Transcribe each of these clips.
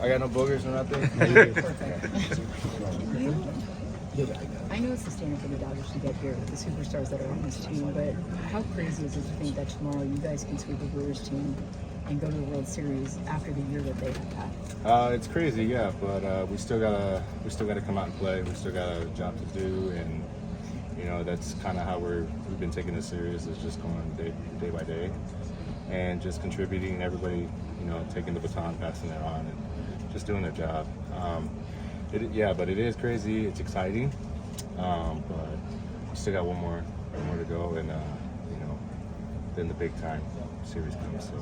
I got no boogers or nothing. I know it's the standard for the Dodgers to get here with the superstars that are on this team, but how crazy is it to think that tomorrow you guys can sweep the Brewers team and go to the World Series after the year that they have had? It's crazy, yeah, but we still gotta come out and play. We still got a job to do, and you know that's kind of how we've been taking this series, is just going day by day, and just contributing. And everybody, you know, taking the baton, passing it on, and just doing their job. But it is crazy. It's exciting, but we still got one more to go, and you know, then the big time series comes. So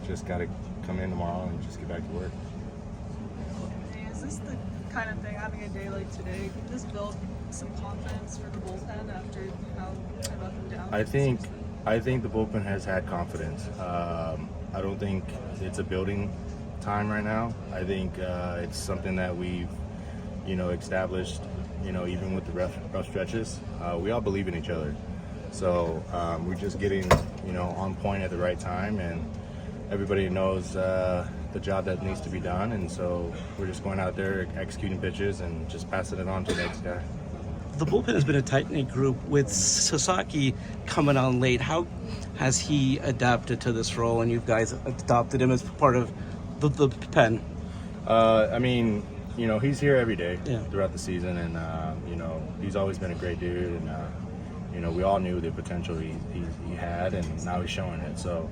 just got to come in tomorrow and just get back to work. Is this the kind of thing, having a day like today, can this build some confidence for the bullpen after how kind of up and down? I think the bullpen has had confidence. I don't think it's a building time right now. I think it's something that we've, you know, established, you know, even with the rough stretches. We all believe in each other. So we're just getting, you know, on point at the right time, and everybody knows the job that needs to be done. And so we're just going out there, executing pitches, and just passing it on to the next guy. The bullpen has been a tight-knit group with Sasaki coming on late. How has he adapted to this role, and you guys adopted him as part of the pen? I mean, you know, he's here every day Yeah. throughout the season, and you know, he's always been a great dude, and you know, we all knew the potential he had, and now he's showing it. So,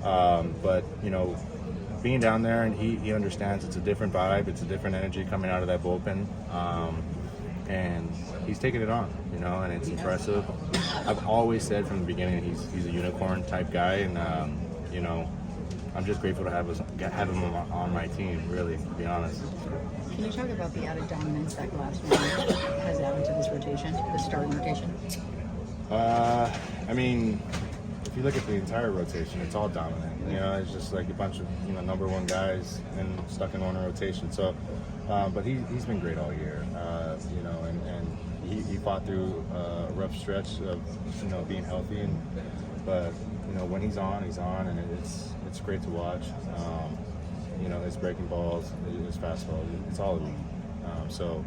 but you know, being down there, and he understands it's a different vibe, it's a different energy coming out of that bullpen, and he's taking it on, you know, and it's impressive. I've always said from the beginning he's a unicorn type guy, and you know, I'm just grateful to have him on my team, really, to be honest. Can you talk about the added dominance that Glassman has added to this rotation, the starting rotation? I mean, if you look at the entire rotation, it's all dominant. You know, it's just like a bunch of, you know, number one guys and stuck in one rotation. So, but he's been great all year. You know, and he fought through a rough stretch of, you know, being healthy, but you know, when he's on, and it's great to watch. You know, his breaking balls, his fastball, it's all elite. So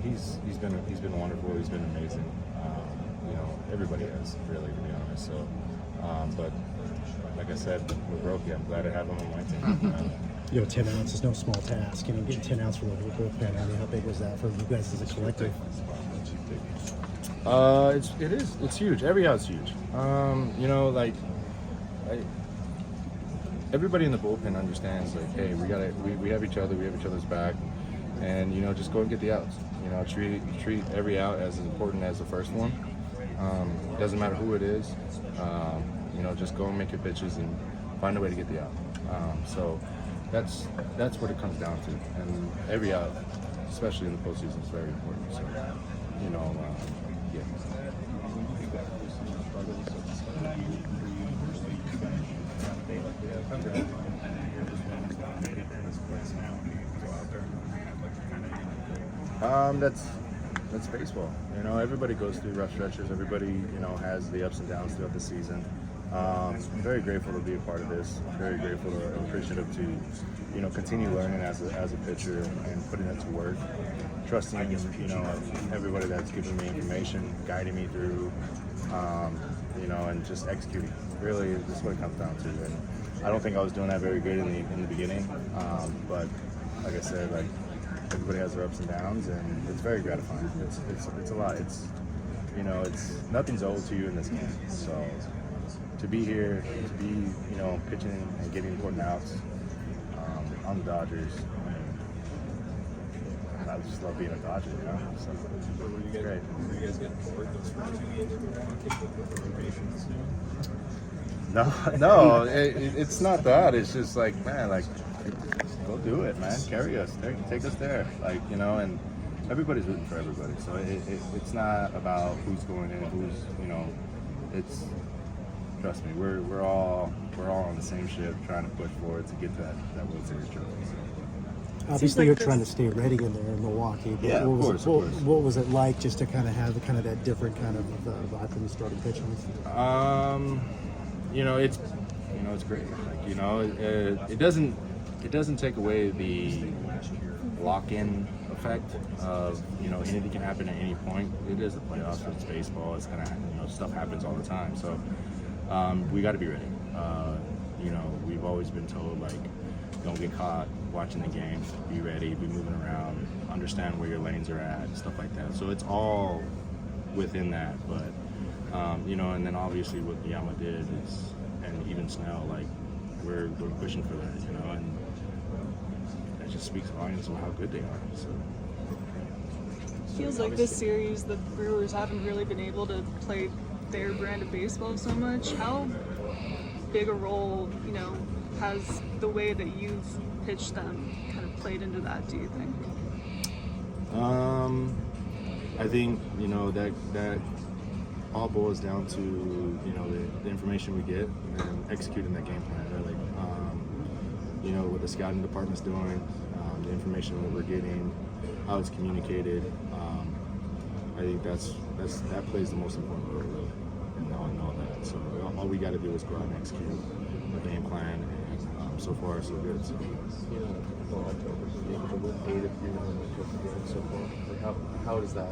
he's been wonderful. He's been amazing. You know, everybody has, really, to be honest. So, but like I said, with Roki, I'm glad to have him on my team. You know, 10 outs is no small task. You know, getting 10 outs for the bullpen, I mean, how big was that for you guys as a collective? It's huge. Every out's huge. You know, like, everybody in the bullpen understands, like, hey, we have each other, we have each other's back, and you know, just go and get the outs. You know, treat every out as important as the first one. It doesn't matter who it is. You know, just go and make your pitches and find a way to get the out. So that's what it comes down to. And every out, especially in the postseason, is very important. So, you know, yeah. That's baseball. You know, everybody goes through rough stretches. Everybody, you know, has the ups and downs throughout the season. I'm very grateful to be a part of this. Very grateful and appreciative to, you know, continue learning as a pitcher and putting it to work. Trusting, you know, everybody that's giving me information, guiding me through, you know, and just executing. Really, this is what it comes down to. And I don't think I was doing that very good in the beginning, but like I said, like, everybody has their ups and downs, and it's very gratifying. It's a lot. It's, you know, nothing's owed to you in this game. So to be here, to be, you know, pitching and getting important outs on the Dodgers, I mean, I just love being a Dodger, you know. So it's great. Were you guys getting bored those first 2 games of the rotations? No, it's not that. It's just like, man, like, go do it, man. Carry us, take us there, like, you know. And everybody's rooting for everybody, so it's not about who's going in, who's, you know. It's, trust me, we're all on the same ship, trying to push forward to get to that World Series trophy. So. Obviously, you're trying to stay ready in there in Milwaukee. But Yeah, of course. What was it like just to kind of have that different kind of vibe from the starting pitching? You know, it's great. Like, you know, it it doesn't take away the lock-in effect of, you know, anything can happen at any point. It is the playoffs, it's baseball, it's gonna, you know, stuff happens all the time. So we got to be ready. You know, we've always been told, like, don't get caught watching the game, be ready, be moving around, understand where your lanes are at, stuff like that. So it's all within that, but you know, and then obviously what Yama did is, and even Snell, like, we're pushing for that, you know, and that just speaks volumes of how good they are. So Feels like this series, the Brewers haven't really been able to play their brand of baseball so much. How big a role, you know, has the way that you've pitched them kind of played into that, do you think? I think, you know, that all boils down to, you know, the information we get and executing that game plan, really. You know, what the scouting department's doing, the information that we're getting, how it's communicated. I think that plays the most important role, really, in all that. So all we got to do is go out and execute the game plan, and so far so good. So. You know, until October, being able to win 8 if you're going to win 50 games so far. Like how does that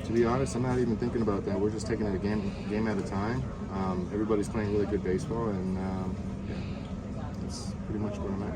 To be honest, I'm not even thinking about that. We're just taking it a game at a time. Everybody's playing really good baseball, and that's pretty much where I'm at.